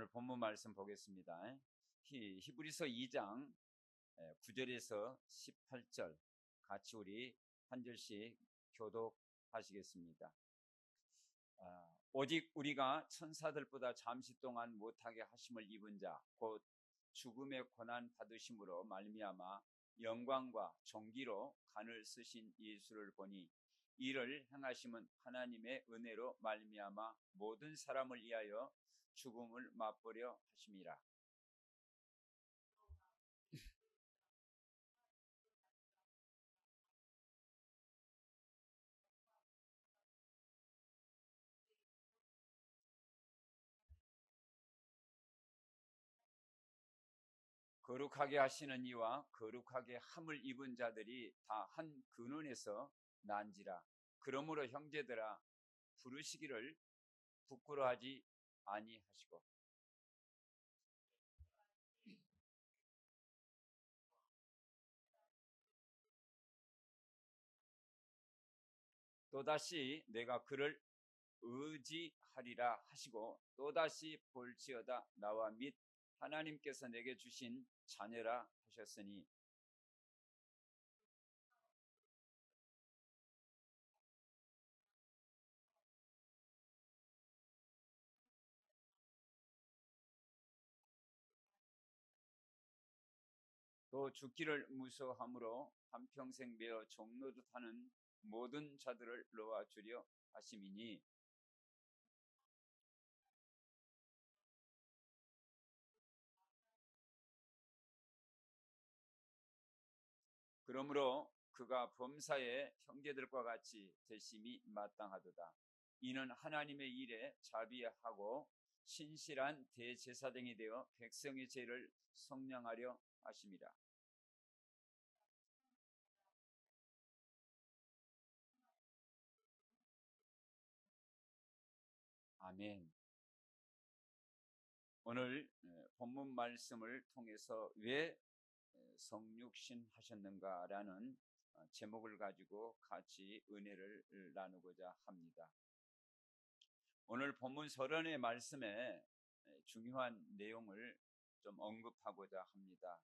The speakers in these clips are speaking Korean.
오늘 본문 말씀 보겠습니다. 히브리서 2장 9절에서 18절 같이 우리 한 절씩 교독하시겠습니다. 오직 우리가 천사들보다 잠시 동안 못하게 하심을 입은 자 곧 죽음의 고난 받으심으로 말미암아 영광과 존귀로 간을 쓰신 예수를 보니 이를 행하심은 하나님의 은혜로 말미암아 모든 사람을 위하여 죽음을 맛보려 하심이라. 거룩하게 하시는 이와 거룩하게 함을 입은 자들이 다 한 근원에서 난지라. 그러므로 형제들아 부르시기를 부끄러워하지 아니하시고 또다시 내가 그를 의지하리라 하시고 또다시 볼지어다 나와 및 하나님께서 내게 주신 자녀라 하셨으니 또 죽기를 무서워함으로 한평생 매어 종로릇 하는 모든 자들을 놓아주려 하심이니 그러므로 그가 범사의 형제들과 같이 되심이 마땅하도다. 이는 하나님의 일에 자비하고 신실한 대제사장이 되어 백성의 죄를 속량하려 하심이라. 아멘. 오늘 본문 말씀을 통해서 왜 성육신 하셨는가라는 제목을 가지고 같이 은혜를 나누고자 합니다. 오늘 본문 서론의 말씀에 중요한 내용을 좀 언급하고자 합니다.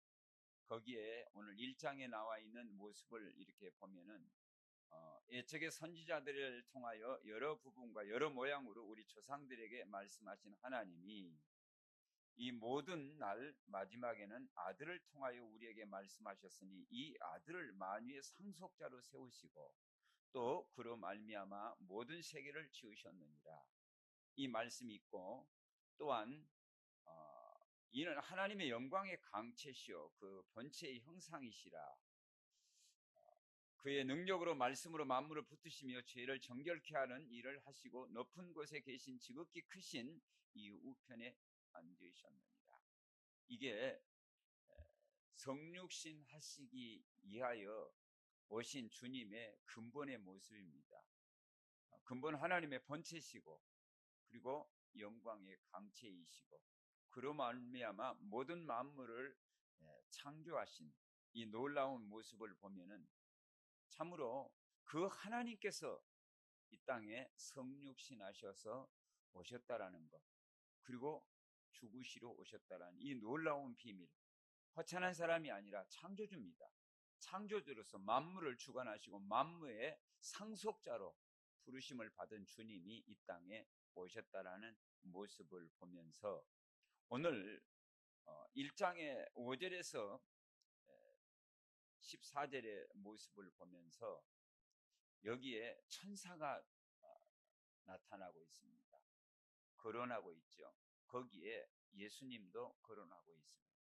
거기에 오늘 1장에 나와 있는 모습을 이렇게 보면은 예측의 선지자들을 통하여 여러 부분과 여러 모양으로 우리 조상들에게 말씀하신 하나님이 이 모든 날 마지막에는 아들을 통하여 우리에게 말씀하셨으니 이 아들을 만유의 상속자로 세우시고 또 그로 말미암아 모든 세계를 지으셨느니라. 이 말씀이 있고 또한 이는 하나님의 영광의 강체시요 그 본체의 형상이시라. 그의 능력으로 말씀으로 만물을 붙드시며 죄를 정결케 하는 일을 하시고 높은 곳에 계신 지극히 크신 이 우편에 앉으셨느니라. 이게 성육신 하시기 위하여 오신 주님의 근본의 모습입니다. 근본 하나님의 본체시고 그리고 영광의 강체이시고 그로 말미암아 모든 만물을 창조하신 이 놀라운 모습을 보면은 참으로 그 하나님께서 이 땅에 성육신하셔서 오셨다라는 것 그리고 죽으시러 오셨다라는 이 놀라운 비밀 허천한 사람이 아니라 창조주입니다. 창조주로서 만물을 주관하시고 만물의 상속자로 부르심을 받은 주님이 이 땅에 오셨다라는 모습을 보면서 오늘 1장의 5절에서 14절의 모습을 보면서 여기에 천사가 나타나고 있습니다. 거론하고 있죠. 거기에 예수님도 거론하고 있습니다.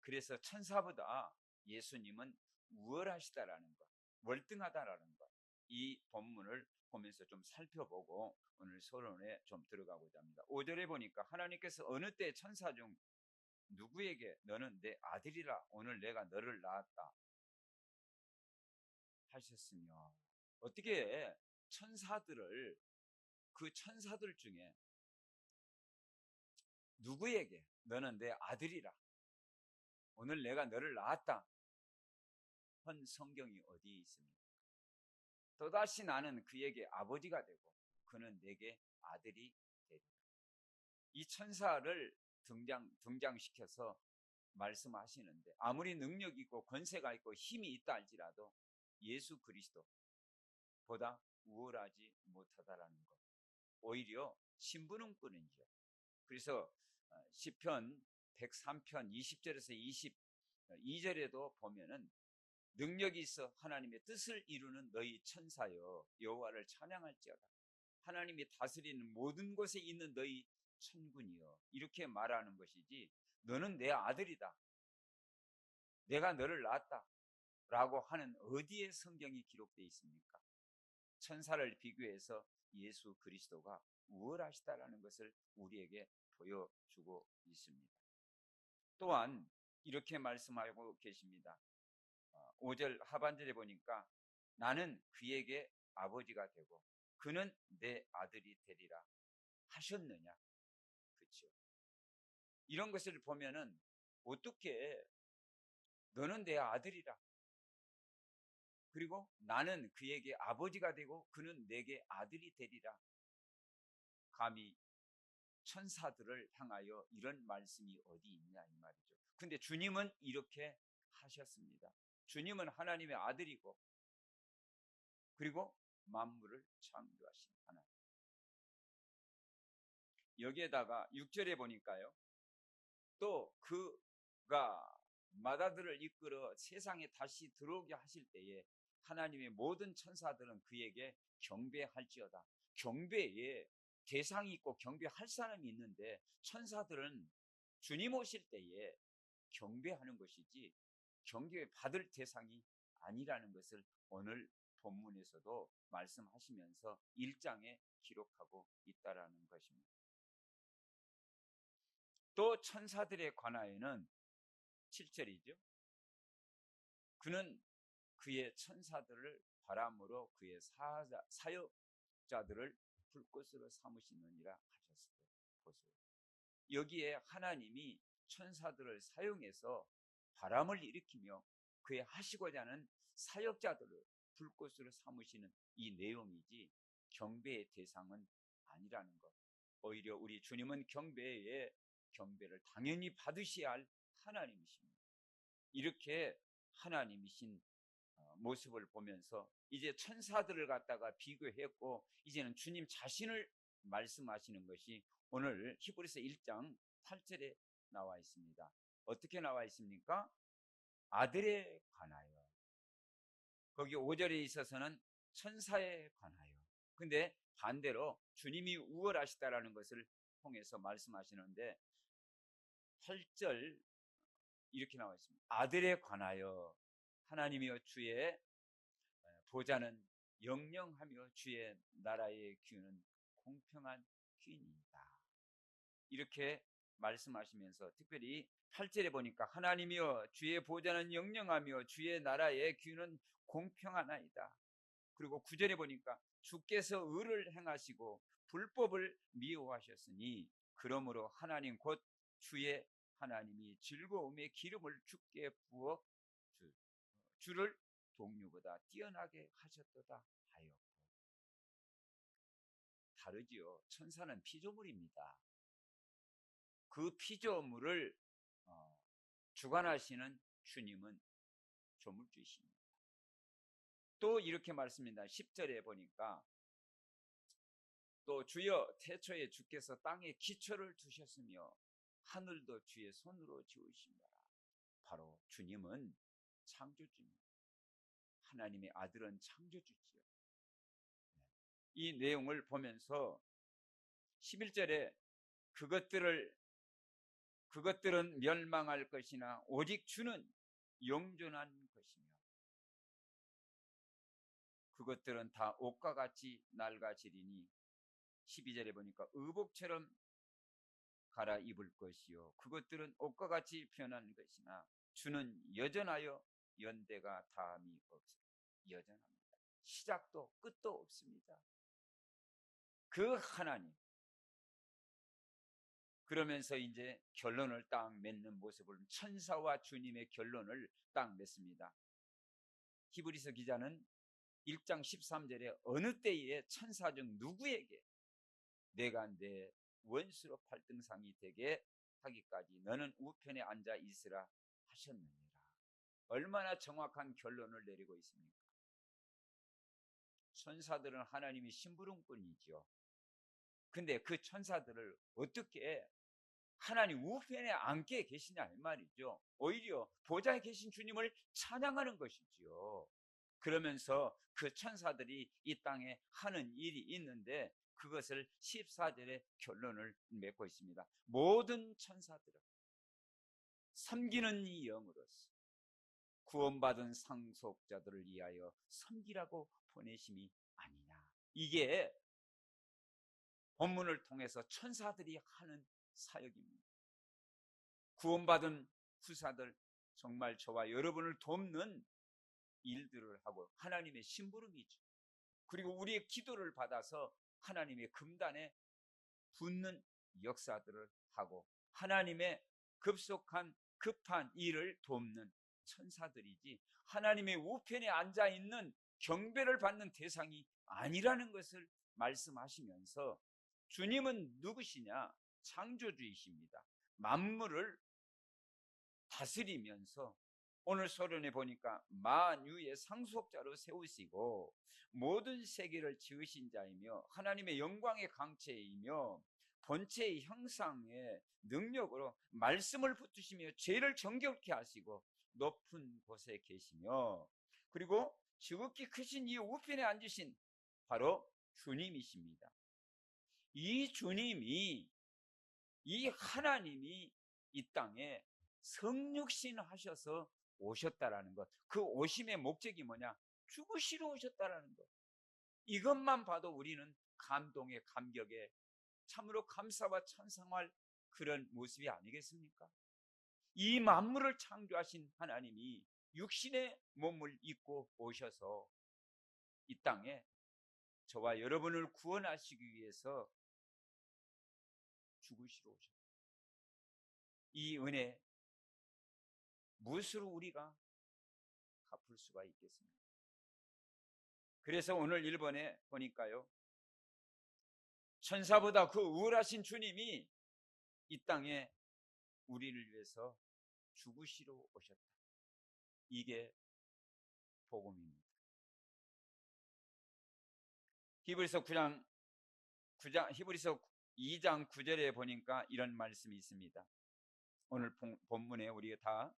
그래서 천사보다 예수님은 우월하시다라는 것, 월등하다라는 것, 이 본문을 보면서 좀 살펴보고 오늘 서론에 좀 들어가고자 합니다. 5절에 보니까 하나님께서 어느 때 천사 중 누구에게 너는 내 아들이라 오늘 내가 너를 낳았다 하셨으며 어떻게 천사들을 그 천사들 중에 누구에게 너는 내 아들이라 오늘 내가 너를 낳았다 한 성경이 어디 있습니까? 또다시 나는 그에게 아버지가 되고 그는 내게 아들이 되리라. 이 천사를 등장시켜서 말씀하시는데, 아무리 능력 있고 권세가 있고 힘이 있다 할지라도 예수 그리스도보다 우월하지 못하다라는 것. 오히려 심부름꾼이죠. 그래서 시편 103편 20절에서 22절에도 보면은 능력이 있어 하나님의 뜻을 이루는 너희 천사여 여호와를 찬양할지어다. 하나님이 다스리는 모든 곳에 있는 너희 천군이여, 이렇게 말하는 것이지, 너는 내 아들이다, 내가 너를 낳았다 라고 하는 어디에 성경이 기록되어 있습니까? 천사를 비교해서 예수 그리스도가 우월하시다라는 것을 우리에게 보여주고 있습니다. 또한 이렇게 말씀하고 계십니다. 5절 하반절에 보니까 나는 그에게 아버지가 되고 그는 내 아들이 되리라 하셨느냐. 그렇죠? 이런 것을 보면은 어떻게 너는 내 아들이라, 그리고 나는 그에게 아버지가 되고 그는 내게 아들이 되리라, 감히 천사들을 향하여 이런 말씀이 어디 있냐 이 말이죠. 근데 주님은 이렇게 하셨습니다. 주님은 하나님의 아들이고 그리고 만물을 창조하신 하나님. 여기에다가 6절에 보니까요, 또 그가 마다들을 이끌어 세상에 다시 들어오게 하실 때에 하나님의 모든 천사들은 그에게 경배할지어다. 경배에 대상이 있고 경배할 사람이 있는데, 천사들은 주님 오실 때에 경배하는 것이지 경배받을 대상이 아니라는 것을 오늘 본문에서도 말씀하시면서 1장에 기록하고 있다라는 것입니다. 또 천사들에 관하여는 7절이죠. 그는 그의 천사들을 바람으로 그의 사역자들을 불꽃으로 삼으시느니라 하셨을 때 보세요. 여기에 하나님이 천사들을 사용해서 바람을 일으키며 그의 하시고자 하는 사역자들을 불꽃으로 삼으시는 이 내용이지 경배의 대상은 아니라는 것. 오히려 우리 주님은 경배를 당연히 받으셔야 할 하나님이십니다. 이렇게 하나님이신 모습을 보면서 이제 천사들을 갖다가 비교했고, 이제는 주님 자신을 말씀하시는 것이 오늘 히브리서 1장 8절에 나와 있습니다. 어떻게 나와 있습니까? 아들에 관하여. 거기 5절에 있어서는 천사에 관하여. 근데 반대로 주님이 우월하시다라는 것을 통해서 말씀하시는데 8절 이렇게 나와 있습니다. 아들에 관하여 하나님이여 주의 보좌는 영영하며 주의 나라의 기운은 공평한 기운이다. 이렇게 말씀하시면서 특별히 8절에 보니까 하나님이여 주의 보좌는 영영하며 주의 나라의 기운은 공평하나이다. 그리고 9절에 보니까 주께서 의를 행하시고 불법을 미워하셨으니 그러므로 하나님 곧 주의 하나님이 즐거움의 기름을 주께 부어 주를 동료보다 뛰어나게 하셨도다 하였고. 다르지요. 천사는 피조물입니다. 그 피조물을 주관하시는 주님은 조물주이십니다. 또 이렇게 말씀입니다. 10절에 보니까 또 주여 태초에 주께서 땅에 기초를 두셨으며 하늘도 주의 손으로 지으시니라. 바로 주님은 창조주입니다. 하나님의 아들은 창조주지요. 이 내용을 보면서 11절에 그것들은 멸망할 것이나 오직 주는 영존한 것이며 그것들은 다 옷과 같이 낡아지리니 12절에 보니까 의복처럼 갈아입을 것이요 그것들은 옷과 같이 변한 것이나 주는 여전하여 연대가 다함이 없습니다. 여전합니다. 시작도 끝도 없습니다. 그 하나님. 그러면서 이제 결론을 딱 맺는 모습을, 천사와 주님의 결론을 딱 맺습니다. 히브리서 기자는 1장 13절에 어느 때에 천사 중 누구에게 내가 내 원수로 팔등상이 되게 못하기까지 너는 우편에 앉아 있으라 하셨느니라. 얼마나 정확한 결론을 내리고 있습니까? 천사들은 하나님이 심부름꾼이죠. 근데 그 천사들을 어떻게 하나님 우편에 앉게 계시냐 이 말이죠. 오히려 보좌에 계신 주님을 찬양하는 것이지요. 그러면서 그 천사들이 이 땅에 하는 일이 있는데 그것을 14절의 결론을 맺고 있습니다. 모든 천사들은 섬기는 이 영으로서 구원받은 상속자들을 위하여 섬기라고 보내심이 아니냐. 이게 본문을 통해서 천사들이 하는 사역입니다. 구원받은 후사들, 정말 저와 여러분을 돕는 일들을 하고 하나님의 심부름이죠. 그리고 우리의 기도를 받아서 하나님의 금단에 붙는 역사들을 하고 하나님의 급한 일을 돕는 천사들이지 하나님의 우편에 앉아있는 경배를 받는 대상이 아니라는 것을 말씀하시면서 주님은 누구시냐? 창조주이십니다. 만물을 다스리면서 오늘 서론에 보니까 만유의 상속자로 세우시고 모든 세계를 지으신 자이며 하나님의 영광의 강체이며 본체의 형상의 능력으로 말씀을 붙드시며 죄를 정결케 하시고 높은 곳에 계시며 그리고 지극히 크신 이 우편에 앉으신 바로 주님이십니다. 이 주님이 이 하나님이 이 땅에 성육신 하셔서 오셨다라는 것. 그 오심의 목적이 뭐냐? 죽으시러 오셨다라는 것. 이것만 봐도 우리는 감동의 감격에 참으로 감사와 찬송할 그런 모습이 아니겠습니까? 이 만물을 창조하신 하나님이 육신의 몸을 입고 오셔서 이 땅에 저와 여러분을 구원하시기 위해서 죽으시러 오셨다. 이 은혜 무엇으로 우리가 갚을 수가 있겠습니까? 그래서 오늘 1번에 보니까요, 천사보다 그 우월하신 주님이 이 땅에 우리를 위해서 죽으시러 오셨다. 이게 복음입니다. 히브리서 2장 9절에 보니까 이런 말씀이 있습니다. 오늘 본문에 우리가 다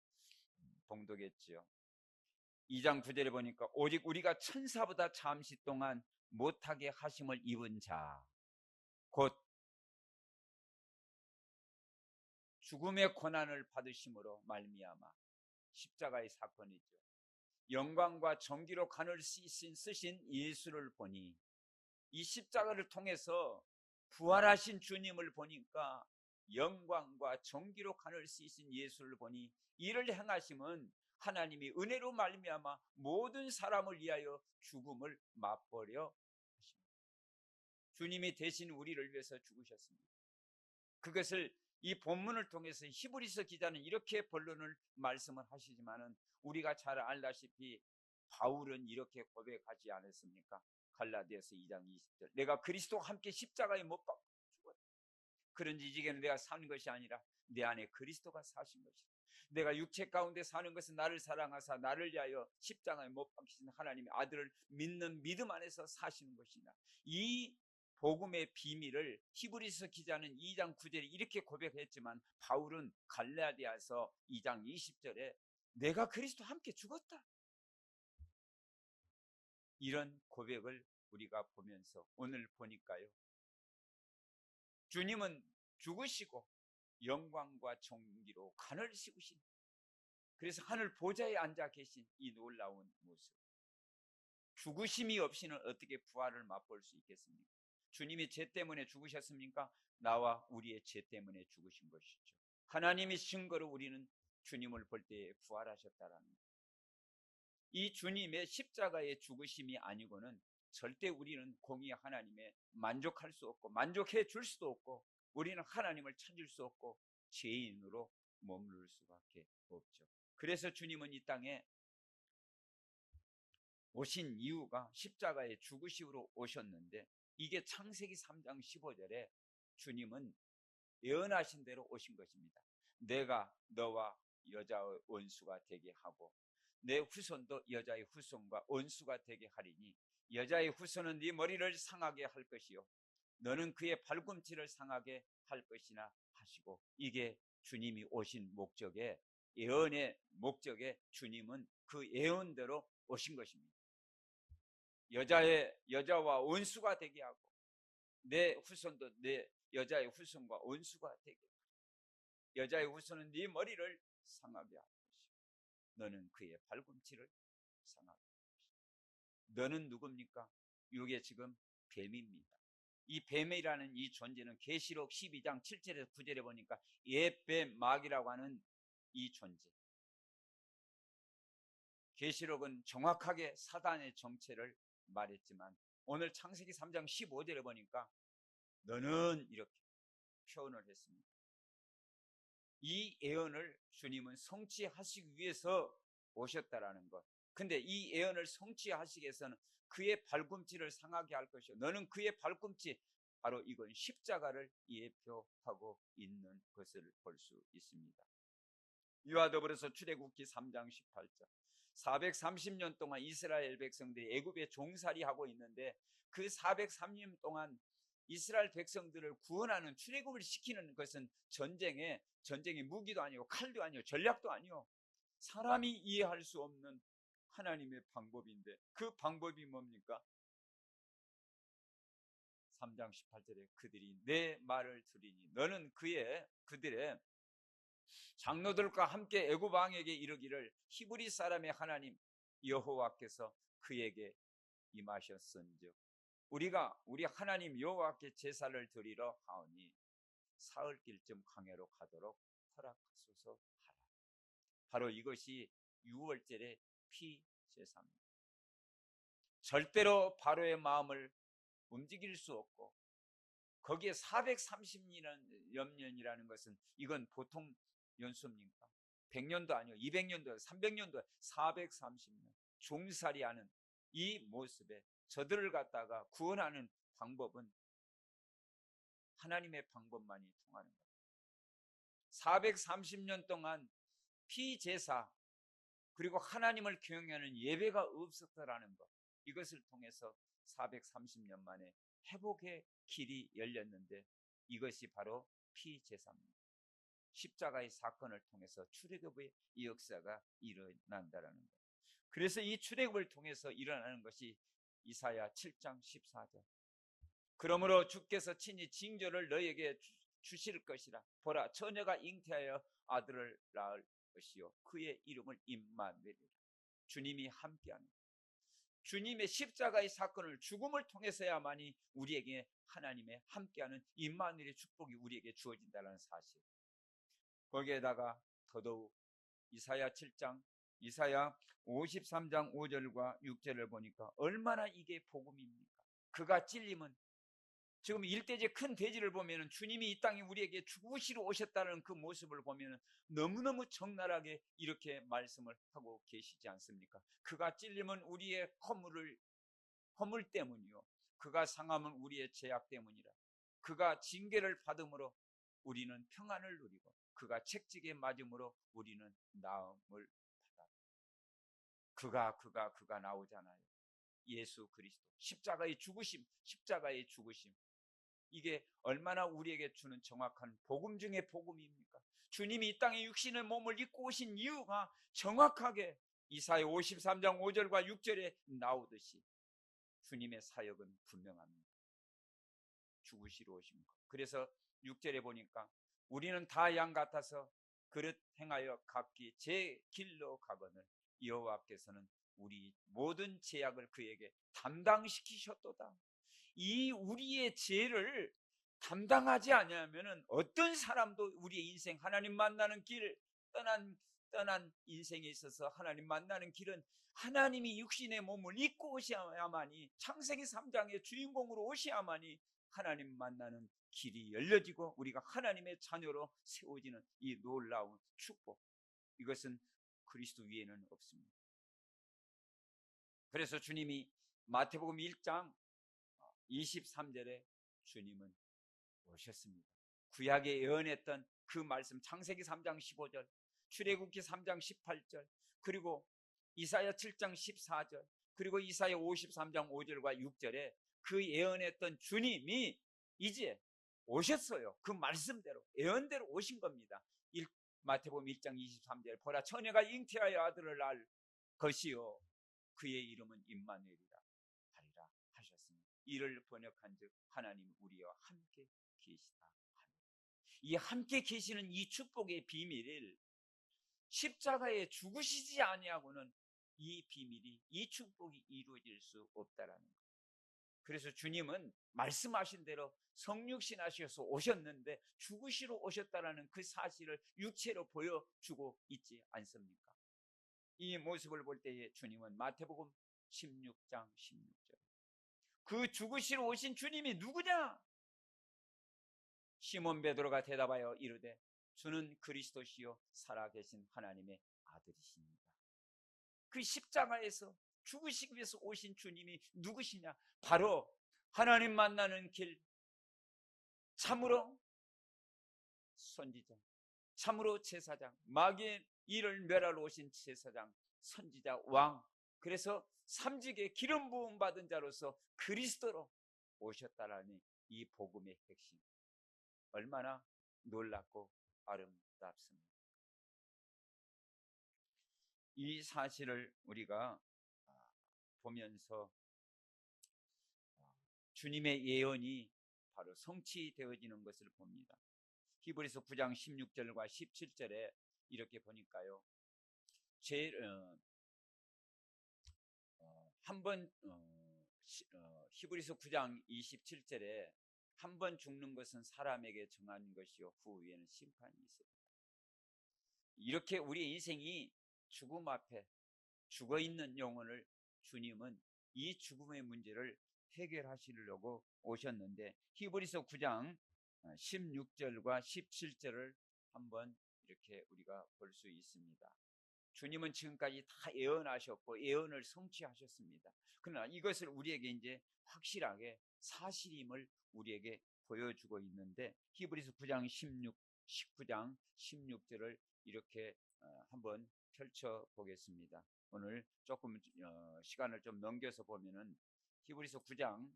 봉독했지요. 2장 9절에 보니까 오직 우리가 천사보다 잠시 동안 못하게 하심을 입은 자, 곧 죽음의 고난을 받으심으로 말미암아 십자가의 사건이죠. 영광과 정기로 간을 쓰신 예수를 보니 이 십자가를 통해서 부활하신 주님을 보니까 영광과 정기로 간을 쓰신 예수를 보니 이를 행하심은 하나님이 은혜로 말미암아 모든 사람을 위하여 죽음을 맛보려 하십니다. 주님이 대신 우리를 위해서 죽으셨습니다. 그것을 이 본문을 통해서 히브리서 기자는 이렇게 본론을 말씀을 하시지만은 우리가 잘 알다시피 바울은 이렇게 고백하지 않았습니까? 갈라디아서 2장 20절 내가 그리스도와 함께 십자가에 못 박혀 죽었다. 그런지 이제는 내가 사는 것이 아니라 내 안에 그리스도가 사신 것이다. 내가 육체 가운데 사는 것은 나를 사랑하사 나를 위하여 십자가에 못 박히신 하나님의 아들을 믿는 믿음 안에서 사시는 것이다. 이 복음의 비밀을 히브리서 기자는 2장 9절에 이렇게 고백했지만 바울은 갈라디아서 2장 20절에 내가 그리스도와 함께 죽었다. 이런 고백을 우리가 보면서 오늘 보니까요, 주님은 죽으시고 영광과 정기로 간을 씌우신, 그래서 하늘 보좌에 앉아 계신 이 놀라운 모습, 죽으심이 없이는 어떻게 부활을 맛볼 수 있겠습니까? 주님이 죄 때문에 죽으셨습니까? 나와 우리의 죄 때문에 죽으신 것이죠. 하나님이 증거로 우리는 주님을 볼 때에 부활하셨다라는 것. 이 주님의 십자가의 죽으심이 아니고는 절대 우리는 공의 하나님에 만족할 수 없고 만족해 줄 수도 없고 우리는 하나님을 찾을 수 없고 죄인으로 머무를 수밖에 없죠. 그래서 주님은 이 땅에 오신 이유가 십자가의 죽으심으로 오셨는데, 이게 창세기 3장 15절에 주님은 예언하신 대로 오신 것입니다. 내가 너와 여자의 원수가 되게 하고 내 후손도 여자의 후손과 원수가 되게 하리니 여자의 후손은 네 머리를 상하게 할 것이요 너는 그의 발꿈치를 상하게 할 것이나 하시고, 이게 주님이 오신 목적에, 예언의 목적에 주님은 그 예언대로 오신 것입니다. 여자와 원수가 되게 하고 내 후손도 내 여자의 후손과 원수가 되게 하고 여자의 후손은 네 머리를 상하게 할 것이고 너는 그의 발꿈치를 상하게 할 것이다. 너는 누굽니까? 이게 지금 뱀입니다. 이 뱀이라는 이 존재는 계시록 12장 7절에서 9절에 보니까 옛뱀 마귀라고 하는 이 존재. 계시록은 정확하게 사단의 정체를 말했지만 오늘 창세기 3장 15절에 보니까 너는 이렇게 표현을 했습니다. 이 예언을 주님은 성취하시기 위해서 오셨다라는 것. 근데 이 예언을 성취하시기 위해서는 그의 발꿈치를 상하게 할 것이요 너는 그의 발꿈치, 바로 이건 십자가를 예표하고 있는 것을 볼 수 있습니다. 이와 더불어서 출애굽기 3장 18절 430년 동안 이스라엘 백성들이 애굽에 종살이하고 있는데 그 430년 동안 이스라엘 백성들을 구원하는 출애굽을 시키는 것은 전쟁의 무기도 아니고 칼도 아니고 전략도 아니고 사람이 이해할 수 없는 하나님의 방법인데 그 방법이 뭡니까? 3장 18절에 그들이 내 말을 들으니 너는 그들의 장로들과 함께 애굽 왕에게 이르기를 히브리 사람의 하나님 여호와께서 그에게 임하셨은즉 우리가 우리 하나님 여호와께 제사를 드리러 하오니 사흘길쯤 광야로 가도록 허락하소서 하라. 바로 이것이 유월절의 피제사입니다. 절대로 바로의 마음을 움직일 수 없고 거기에 430년이라는 것은 이건 보통 연수입니까? 100년도 아니요 200년도 300년도 430년 종살이하는 이 모습에 저들을 갖다가 구원하는 방법은 하나님의 방법만이 통하는 겁니다. 430년 동안 피제사 그리고 하나님을 경외하는 예배가 없었다라는 것, 이것을 통해서 430년 만에 회복의 길이 열렸는데 이것이 바로 피제사입니다. 십자가의 사건을 통해서 출애굽의 이 역사가 일어난다라는 것. 그래서 이 출애굽을 통해서 일어나는 것이 이사야 7장 14절 그러므로 주께서 친히 징조를 너에게 주실 것이라. 보라 처녀가 잉태하여 아들을 낳을 것이요 그의 이름을 임마누엘이라. 주님이 함께하는 주님의 십자가의 사건을 죽음을 통해서야만이 우리에게 하나님의 함께하는 임마누엘의 축복이 우리에게 주어진다는 사실. 거기에다가 더더욱 이사야 53장 5절과 6절을 보니까 얼마나 이게 복음입니까? 그가 찔림은 지금 일대제 큰 대지를 보면 주님이 이 땅에 우리에게 죽으시러 오셨다는 그 모습을 보면 너무너무 적나라하게 이렇게 말씀을 하고 계시지 않습니까? 그가 찔림은 우리의 허물 때문이요 그가 상함은 우리의 죄악 때문이라. 그가 징계를 받음으로 우리는 평안을 누리고 그가 책찍에 맞음으로 우리는 나음을 받았다. 그가 나오잖아요. 예수 그리스도 십자가의 죽으심 이게 얼마나 우리에게 주는 정확한 복음 중의 복음입니까? 주님이 이 땅에 육신의 몸을 입고 오신 이유가 정확하게 이사야 53장 5절과 6절에 나오듯이 주님의 사역은 분명합니다. 죽으시러 오신 것. 그래서 6절에 보니까 우리는 다 양 같아서 그릇 행하여 각기 제 길로 가거늘 여호와께서는 우리 모든 죄악을 그에게 담당시키셨도다. 이 우리의 죄를 담당하지 않으면 어떤 사람도 우리의 인생 하나님 만나는 길 떠난 인생에 있어서 하나님 만나는 길은 하나님이 육신의 몸을 입고 오셔야만이 창세기 3장의 주인공으로 오셔야만이 하나님 만나는 길이 열려지고 우리가 하나님의 자녀로 세워지는 이 놀라운 축복, 이것은 그리스도 위에는 없습니다. 그래서 주님이 마태복음 1장 23절에 주님은 오셨습니다. 구약에 예언했던 그 말씀, 창세기 3장 15절, 출애굽기 3장 18절, 그리고 이사야 7장 14절, 그리고 이사야 53장 5절과 6절에 그 예언했던 주님이 이제 오셨어요. 그 말씀대로 예언대로 오신 겁니다. 마태복음 1장 23절, 보라 처녀가 잉태하여 아들을 낳을 것이요 그의 이름은 임마누엘이라 하리라 하셨으니 이를 번역한즉 하나님 우리와 함께 계시다 하니, 이 함께 계시는 이 축복의 비밀을 십자가에 죽으시지 아니하고는 이 비밀이, 이 축복이 이루어질 수 없다라는 거예요. 그래서 주님은 말씀하신 대로 성육신 하셔서 오셨는데 죽으시러 오셨다라는 그 사실을 육체로 보여주고 있지 않습니까? 이 모습을 볼 때에 주님은 마태복음 16장 16절, 그 죽으시러 오신 주님이 누구냐? 시몬 베드로가 대답하여 이르되 주는 그리스도시요 살아계신 하나님의 아들이십니다. 그 십자가에서 죽으시기 위해서 오신 주님이 누구시냐? 바로 하나님 만나는 길, 참으로 선지자, 참으로 제사장, 마귀의 일을 멸하러 오신 제사장, 선지자, 왕, 그래서 삼직의 기름 부음 받은 자로서 그리스도로 오셨다라는 이 복음의 핵심, 얼마나 놀랍고 아름답습니다. 이 사실을 우리가 보면서 주님의 예언이 바로 성취되어지는 것을 봅니다. 히브리서 9장 16절과 17절에 이렇게 보니까요, 한번 히브리서 9장 27절에 한 번 죽는 것은 사람에게 정한 것이요 후에는 심판이 있습니다. 이렇게 우리의 인생이 죽음 앞에 죽어있는 영혼을 주님은 이 죽음의 문제를 해결하시려고 오셨는데, 히브리서 9장 16절과 17절을 한번 이렇게 우리가 볼 수 있습니다. 주님은 지금까지 다 예언하셨고 예언을 성취하셨습니다. 그러나 이것을 우리에게 이제 확실하게 사실임을 우리에게 보여주고 있는데, 히브리서 9장 19장 16절을 이렇게 한번 펼쳐보겠습니다. 오늘 조금 시간을 좀 넘겨서 보면은 히브리서 9장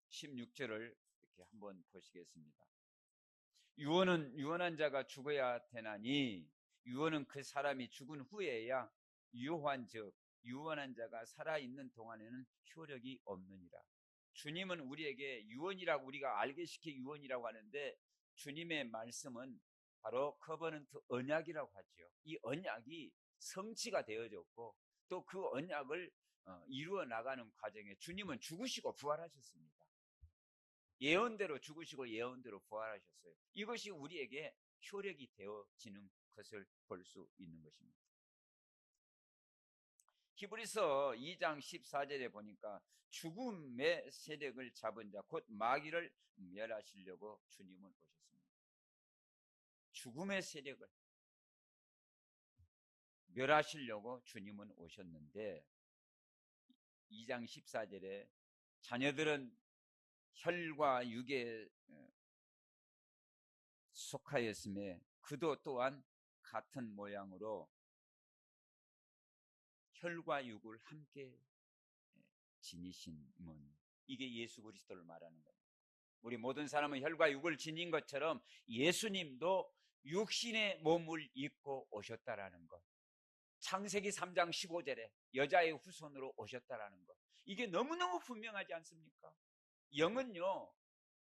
16절을 이렇게 한번 보시겠습니다. 유언은 유언한 자가 죽어야 되나니 유언은 그 사람이 죽은 후에야 유효한즉 유언한 자가 살아있는 동안에는 효력이 없느니라. 주님은 우리에게 유언이라고, 우리가 알게 시켜 유언이라고 하는데, 주님의 말씀은 바로 커버넌트 언약이라고 하죠. 이 언약이 성취가 되어졌고 또 그 언약을 이루어 나가는 과정에 주님은 죽으시고 부활하셨습니다. 예언대로 죽으시고 예언대로 부활하셨어요. 이것이 우리에게 효력이 되어지는 것을 볼 수 있는 것입니다. 히브리서 2장 14절에 보니까 죽음의 세력을 잡은 자 곧 마귀를 멸하시려고 주님은 오셨습니다. 죽음의 세력을 멸하시려고 주님은 오셨는데, 2장 14절에 자녀들은 혈과 육에 속하였음에 그도 또한 같은 모양으로 혈과 육을 함께 지니심은, 이게 예수 그리스도를 말하는 겁니다. 우리 모든 사람은 혈과 육을 지닌 것처럼 예수님도 육신의 몸을 입고 오셨다라는 것, 창세기 3장 15절에 여자의 후손으로 오셨다라는 것, 이게 너무너무 분명하지 않습니까? 영은요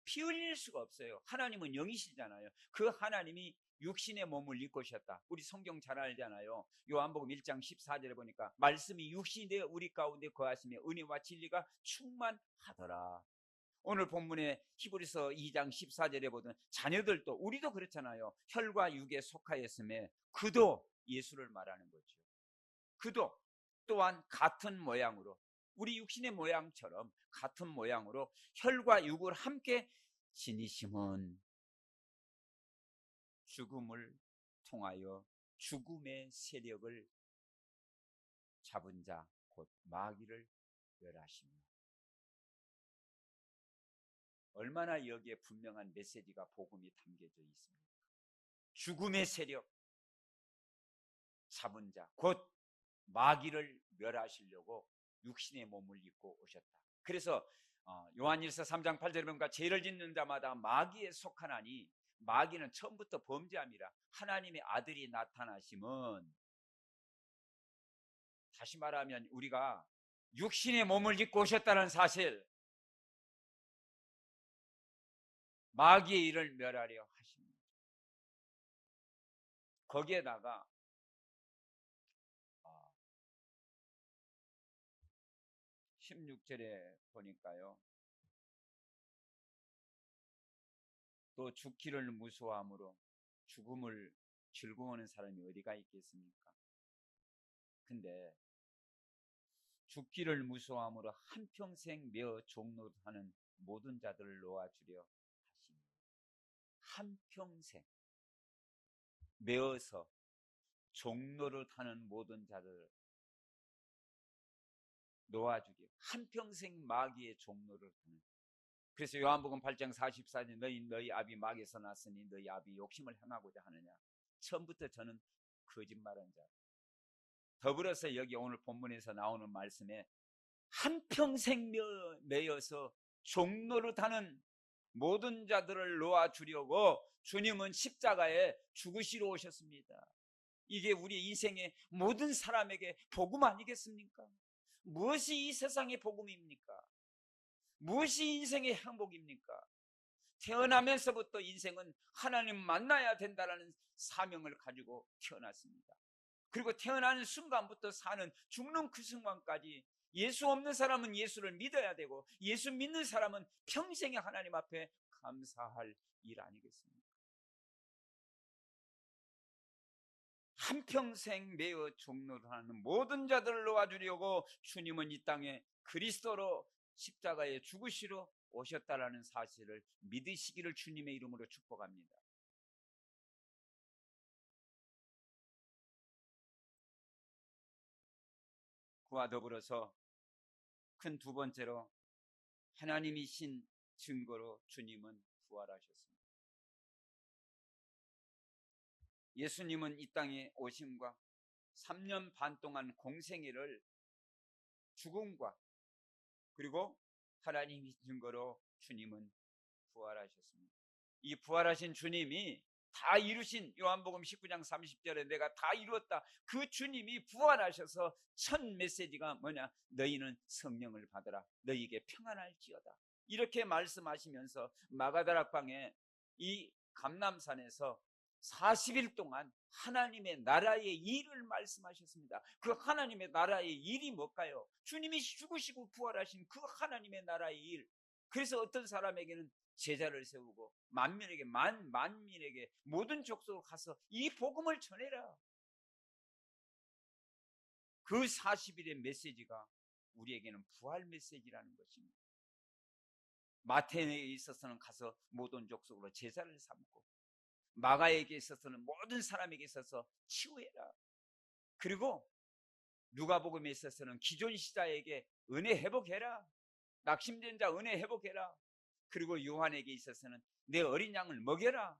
피 흘릴 수가 없어요. 하나님은 영이시잖아요. 그 하나님이 육신의 몸을 입고 오셨다. 우리 성경 잘 알잖아요. 요한복음 1장 14절에 보니까 말씀이 육신이 되어 우리 가운데 거하시며 은혜와 진리가 충만하더라. 오늘 본문에 히브리서 2장 14절에 보던 자녀들도, 우리도 그렇잖아요. 혈과 육에 속하였음에 그도 예수를 말하는 거죠. 그도 또한 같은 모양으로, 우리 육신의 모양처럼 같은 모양으로 혈과 육을 함께 지니심은 죽음을 통하여 죽음의 세력을 잡은 자 곧 마귀를 멸하시며, 얼마나 여기에 분명한 메시지가 복음이 담겨져 있습니다. 죽음의 세력 잡은 자, 곧 마귀를 멸하시려고 육신의 몸을 입고 오셨다. 그래서 요한일서 3장 8절에 보니까 죄를 짓는 자마다 마귀에 속하나니, 마귀는 처음부터 범죄함이라. 하나님의 아들이 나타나심은, 다시 말하면 우리가 육신의 몸을 입고 오셨다는 사실, 마귀의 일을 멸하려 하십니다. 거기에다가 16절에 보니까요, 또 죽기를 무서워함으로 죽음을 즐거워하는 사람이 어디가 있겠습니까? 근데 죽기를 무서워함으로 한평생 메어 종노하는 모든 자들을 놓아주려 하십니다. 한평생 메어서 종노릇하는 모든 자들을 놓아주기, 한평생 마귀의 종노를 하는. 그래서 요한복음 8장 44절, 너희 아비 마귀에서 났으니 너희 아비 욕심을 행하고자 하느냐. 처음부터 저는 거짓말한 자. 더불어서 여기 오늘 본문에서 나오는 말씀에 한평생 매여서 종노릇하는 모든 자들을 놓아주려고 주님은 십자가에 죽으시러 오셨습니다. 이게 우리 인생의 모든 사람에게 복음 아니겠습니까? 무엇이 이 세상의 복음입니까? 무엇이 인생의 행복입니까? 태어나면서부터 인생은 하나님 만나야 된다는 사명을 가지고 태어났습니다. 그리고 태어나는 순간부터 사는, 죽는 그 순간까지 예수 없는 사람은 예수를 믿어야 되고, 예수 믿는 사람은 평생에 하나님 앞에 감사할 일 아니겠습니까? 한평생 매어 종노를 하는 모든 자들을 놓아주려고 주님은 이 땅에 그리스도로 십자가에 죽으시러 오셨다라는 사실을 믿으시기를 주님의 이름으로 축복합니다. 그와 더불어서 큰 두 번째로, 하나님이신 증거로 주님은 부활하셨습니다. 예수님은 이 땅에 오심과 3년 반 동안 공생애를 죽음과 그리고 하나님의 증거로 주님은 부활하셨습니다. 이 부활하신 주님이 다 이루신, 요한복음 19장 30절에 내가 다 이루었다, 그 주님이 부활하셔서 첫 메시지가 뭐냐? 너희는 성령을 받으라, 너희에게 평안할지어다, 이렇게 말씀하시면서 마가다락방에 이 감람산에서 40일 동안 하나님의 나라의 일을 말씀하셨습니다. 그 하나님의 나라의 일이 뭘까요? 주님이 죽으시고 부활하신 그 하나님의 나라의 일. 그래서 어떤 사람에게는 제자를 세우고 만민에게, 만민에게 모든 족속으로 가서 이 복음을 전해라. 그 40일의 메시지가 우리에게는 부활 메시지라는 것입니다. 마태에게 있어서는 가서 모든 족속으로 제자를 삼고, 마가에게 있어서는 모든 사람에게 있어서 치유해라. 그리고 누가복음에 있어서는 기존 시자에게 은혜 회복해라, 낙심된 자 은혜 회복해라. 그리고 요한에게 있어서는 내 어린 양을 먹여라.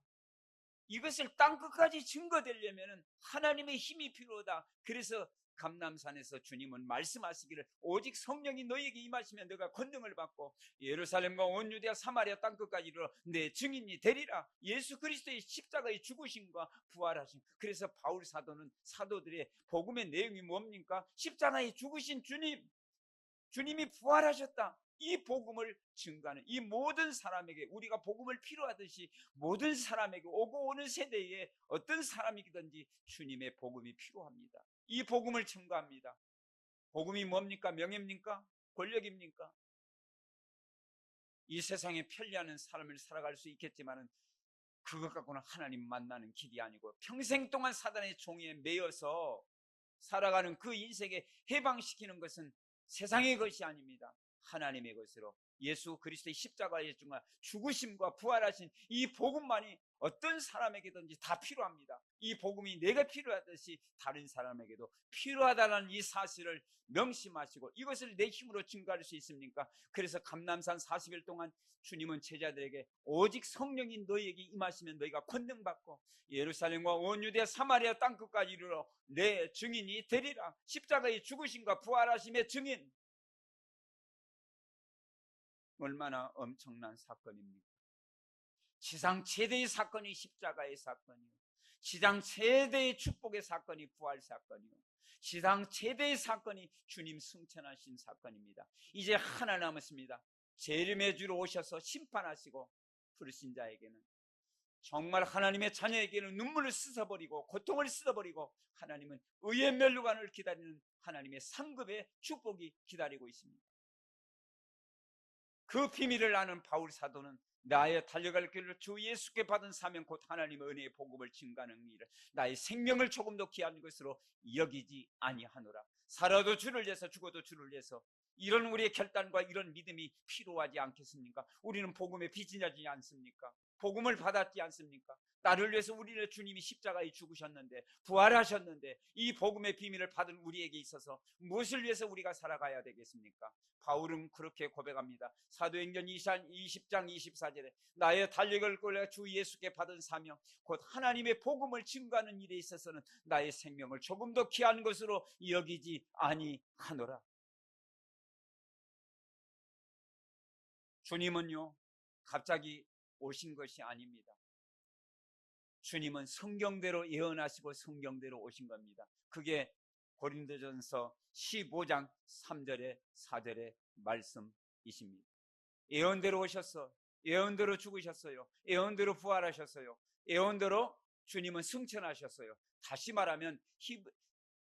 이것을 땅끝까지 증거되려면 하나님의 힘이 필요하다. 그래서 감람산에서 주님은 말씀하시기를, 오직 성령이 너희에게 임하시면 너가 권능을 받고 예루살렘과 온 유대와 사마리아 땅끝까지 이르러 내 증인이 되리라. 예수 그리스도의 십자가의 죽으심과 부활하심. 그래서 바울 사도는, 사도들의 복음의 내용이 뭡니까? 십자가에 죽으신 주님이 부활하셨다, 이 복음을 증거하는, 이 모든 사람에게, 우리가 복음을 필요하듯이 모든 사람에게, 오고 오는 세대에 어떤 사람이든지 주님의 복음이 필요합니다. 이 복음을 증거합니다. 복음이 뭡니까? 명예입니까? 권력입니까? 이 세상에 편리하는 삶을 살아갈 수 있겠지만 그것 갖고는 하나님 만나는 길이 아니고, 평생 동안 사단의 종에 매여서 살아가는 그 인생에 해방시키는 것은 세상의 것이 아닙니다. 하나님의 것으로 예수 그리스도의 십자가의 죽으심과 부활하신 이 복음만이 어떤 사람에게든지 다 필요합니다. 이 복음이 내가 필요하듯이 다른 사람에게도 필요하다는 이 사실을 명심하시고, 이것을 내 힘으로 증거할 수 있습니까? 그래서 감람산 40일 동안 주님은 제자들에게 오직 성령이 너희에게 임하시면 너희가 권능받고 예루살렘과 온 유대 사마리아 땅끝까지 이르러 내 증인이 되리라. 십자가의 죽으심과 부활하심의 증인. 얼마나 엄청난 사건입니까? 지상 최대의 사건이 십자가의 사건이요, 지상 최대의 축복의 사건이 부활 사건이요, 지상 최대의 사건이 주님 승천하신 사건입니다. 이제 하나 남았습니다. 재림의 주로 오셔서 심판하시고, 불신자에게는, 정말 하나님의 자녀에게는 눈물을 씻어버리고 고통을 씻어버리고 하나님은 의의 멸류관을 기다리는 하나님의 상급의 축복이 기다리고 있습니다. 그 비밀을 아는 바울 사도는 나의 달려갈 길을 주 예수께 받은 사명 곧 하나님의 은혜의 복음을 증거하는 일을 나의 생명을 조금도 귀한 것으로 여기지 아니하노라. 살아도 주를 위해서 죽어도 주를 위해서, 이런 우리의 결단과 이런 믿음이 필요하지 않겠습니까? 우리는 복음에 빚지지 않습니까? 복음을 받았지 않습니까? 나를 위해서 우리의 주님이 십자가에 죽으셨는데, 부활하셨는데, 이 복음의 비밀을 받은 우리에게 있어서 무엇을 위해서 우리가 살아가야 되겠습니까? 바울은 그렇게 고백합니다. 사도행전 20장 24절에 나의 달력을 꼴려 주 예수께 받은 사명 곧 하나님의 복음을 증거하는 일에 있어서는 나의 생명을 조금 더 귀한 것으로 여기지 아니하노라. 주님은요, 갑자기 오신 것이 아닙니다. 주님은 성경대로 예언하시고 성경대로 오신 겁니다. 그게 고린도전서 15장 3절에 4절의 말씀이십니다. 예언대로 오셨어, 예언대로 죽으셨어요, 예언대로 부활하셨어요, 예언대로 주님은 승천하셨어요. 다시 말하면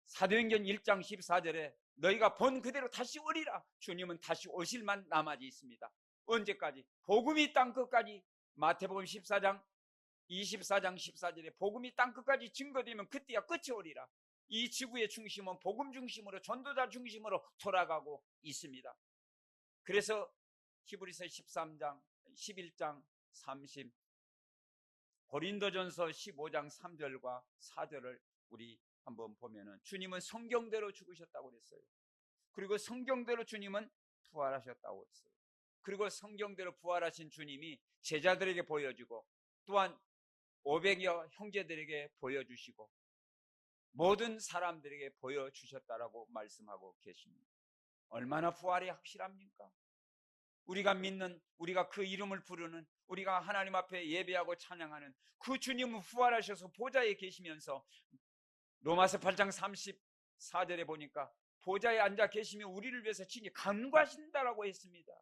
사도행전 1장 14절에 너희가 본 그대로 다시 오리라. 주님은 다시 오실만 남아지 있습니다. 언제까지? 복음이 땅끝까지, 마태복음 24장 14절에 복음이 땅끝까지 증거되면 그때야 끝이 오리라. 이 지구의 중심은 복음 중심으로, 전도자 중심으로 돌아가고 있습니다. 그래서 히브리서 13장 11장 30, 고린도전서 15장 3절과 4절을 우리 한번 보면은 주님은 성경대로 죽으셨다고 그랬어요. 그리고 성경대로 주님은 부활하셨다고 했어요. 그리고 성경대로 부활하신 주님이 제자들에게 보여주고, 또한 500여 형제들에게 보여주시고 모든 사람들에게 보여주셨다라고 말씀하고 계십니다. 얼마나 부활이 확실합니까? 우리가 믿는, 우리가 그 이름을 부르는, 우리가 하나님 앞에 예배하고 찬양하는 그 주님은 부활하셔서 보좌에 계시면서 로마서 8장 34절에 보니까 보좌에 앉아 계시며 우리를 위해서 친히 간구하신다라고 했습니다.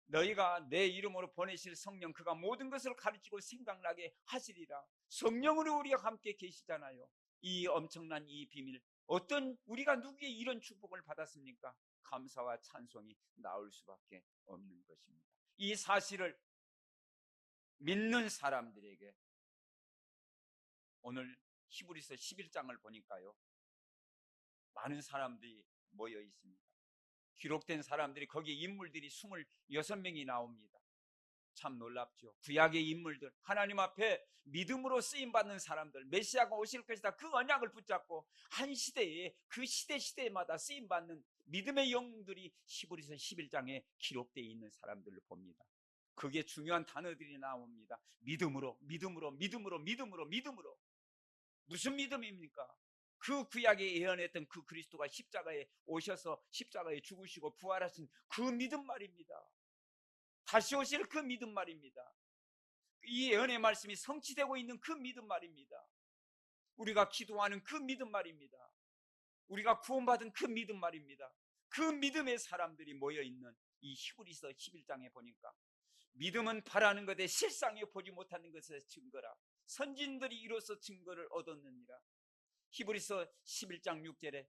너희가 내 이름으로 보내실 성령 그가 모든 것을 가르치고 생각나게 하시리라. 성령으로 우리가 함께 계시잖아요. 이 엄청난 이 비밀, 어떤 우리가 누구의 이런 축복을 받았습니까? 감사와 찬송이 나올 수밖에 없는 것입니다. 이 사실을 믿는 사람들에게 오늘 히브리서 11장을 보니까요, 많은 사람들이 모여 있습니다. 기록된 사람들이, 거기에 인물들이 26명이 나옵니다. 참 놀랍죠. 구약의 인물들, 하나님 앞에 믿음으로 쓰임받는 사람들, 메시아가 오실 것이다 그 언약을 붙잡고 한 시대에 그 시대마다 쓰임받는 믿음의 영웅들이 히브리서 11장에 기록되어 있는 사람들을 봅니다. 그게 중요한 단어들이 나옵니다. 믿음으로, 믿음으로, 믿음으로, 믿음으로, 믿음으로. 무슨 믿음입니까? 그 구약에 예언했던 그 그리스도가 십자가에 오셔서 십자가에 죽으시고 부활하신 그 믿음 말입니다. 다시 오실 그 믿음 말입니다. 이 예언의 말씀이 성취되고 있는 그 믿음 말입니다. 우리가 기도하는 그 믿음 말입니다. 우리가 구원받은 그 믿음 말입니다. 그 믿음의 사람들이 모여있는 이 히브리서 11장에 보니까 믿음은 바라는 것에 실상에 보지 못하는 것의 증거라. 선진들이 이로써 증거를 얻었느니라. 히브리서 11장 6절에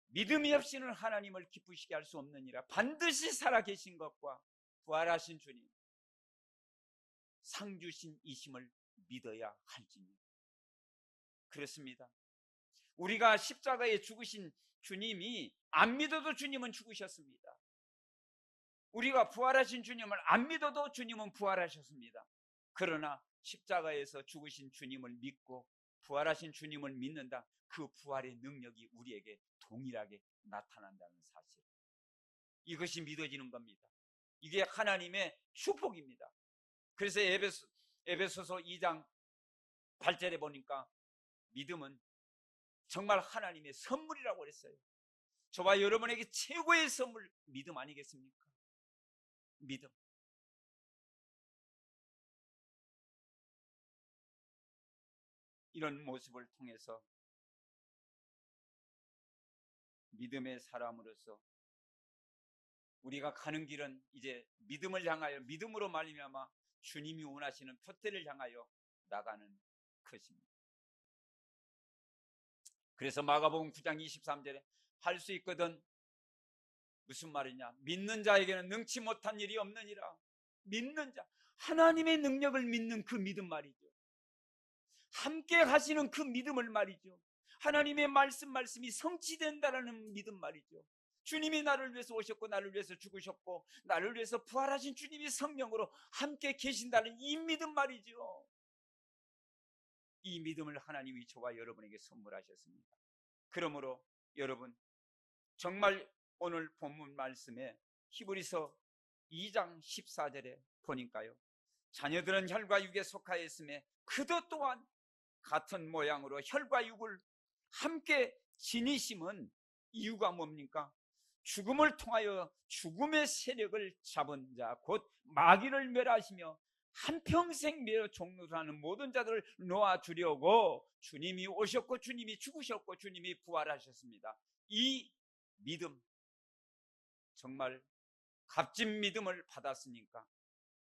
믿음이 없이는 하나님을 기쁘시게 할 수 없느니라. 반드시 살아계신 것과 부활하신 주님, 상주신 이심을 믿어야 할지니. 그렇습니다. 우리가 십자가에 죽으신 주님이 안 믿어도 주님은 죽으셨습니다. 우리가 부활하신 주님을 안 믿어도 주님은 부활하셨습니다. 그러나 십자가에서 죽으신 주님을 믿고 부활하신 주님을 믿는다. 그 부활의 능력이 우리에게 동일하게 나타난다는 사실. 이것이 믿어지는 겁니다. 이게 하나님의 축복입니다. 그래서 에베소서 2장 8절에 보니까 믿음은 정말 하나님의 선물이라고 그랬어요. 저와 여러분에게 최고의 선물, 믿음 아니겠습니까? 믿음. 이런 모습을 통해서 믿음의 사람으로서 우리가 가는 길은 이제 믿음을 향하여, 믿음으로 말미암아 주님이 원하시는 표대를 향하여 나가는 것입니다. 그래서 마가복음 9장 23절에 할 수 있거든, 무슨 말이냐, 믿는 자에게는 능치 못한 일이 없느니라. 믿는 자, 하나님의 능력을 믿는 그 믿음 말이죠. 함께 하시는 그 믿음을 말이죠. 하나님의 말씀이 성취된다라는 믿음 말이죠. 주님이 나를 위해서 오셨고 나를 위해서 죽으셨고 나를 위해서 부활하신 주님이 성령으로 함께 계신다는 이 믿음 말이죠. 이 믿음을 하나님이 저와 여러분에게 선물하셨습니다. 그러므로 여러분, 정말 오늘 본문 말씀에 히브리서 2장 14절에 보니까요, 자녀들은 혈과 육에 속하였음에 그도 또한 같은 모양으로 혈과 육을 함께 지니심은 이유가 뭡니까? 죽음을 통하여 죽음의 세력을 잡은 자, 곧 마귀를 멸하시며 한평생 멸 종노하는 모든 자들을 놓아주려고 주님이 오셨고 주님이 죽으셨고 주님이 부활하셨습니다. 이 믿음, 정말 값진 믿음을 받았으니까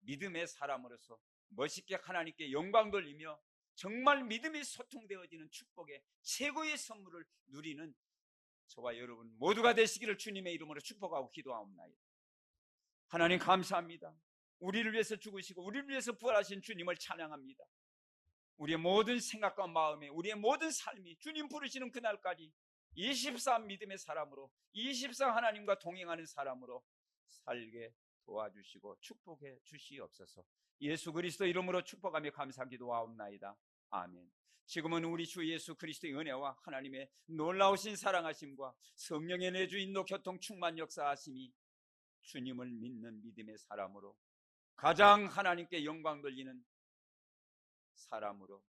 믿음의 사람으로서 멋있게 하나님께 영광 돌리며 정말 믿음이 소통되어지는 축복의 최고의 선물을 누리는 저와 여러분 모두가 되시기를 주님의 이름으로 축복하고 기도하옵나이다. 하나님 감사합니다. 우리를 위해서 죽으시고 우리를 위해서 부활하신 주님을 찬양합니다. 우리의 모든 생각과 마음에, 우리의 모든 삶이 주님 부르시는 그날까지 24 믿음의 사람으로, 24 하나님과 동행하는 사람으로 살게 도와주시고 축복해 주시옵소서. 예수 그리스도 이름으로 축복하며 감사 기도하옵나이다. 아멘. 지금은 우리 주 예수 그리스도의 은혜와 하나님의 놀라우신 사랑하심과 성령의 내주 인도 교통 충만 역사하심이 주님을 믿는 믿음의 사람으로, 가장 하나님께 영광 돌리는 사람으로,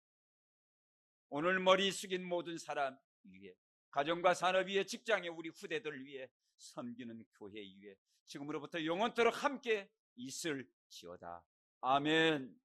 오늘 머리 숙인 모든 사람 위에, 가정과 산업 위에, 직장에, 우리 후대들 위에, 섬기는 교회 위에 지금으로부터 영원토록 함께 있을지어다. 아멘.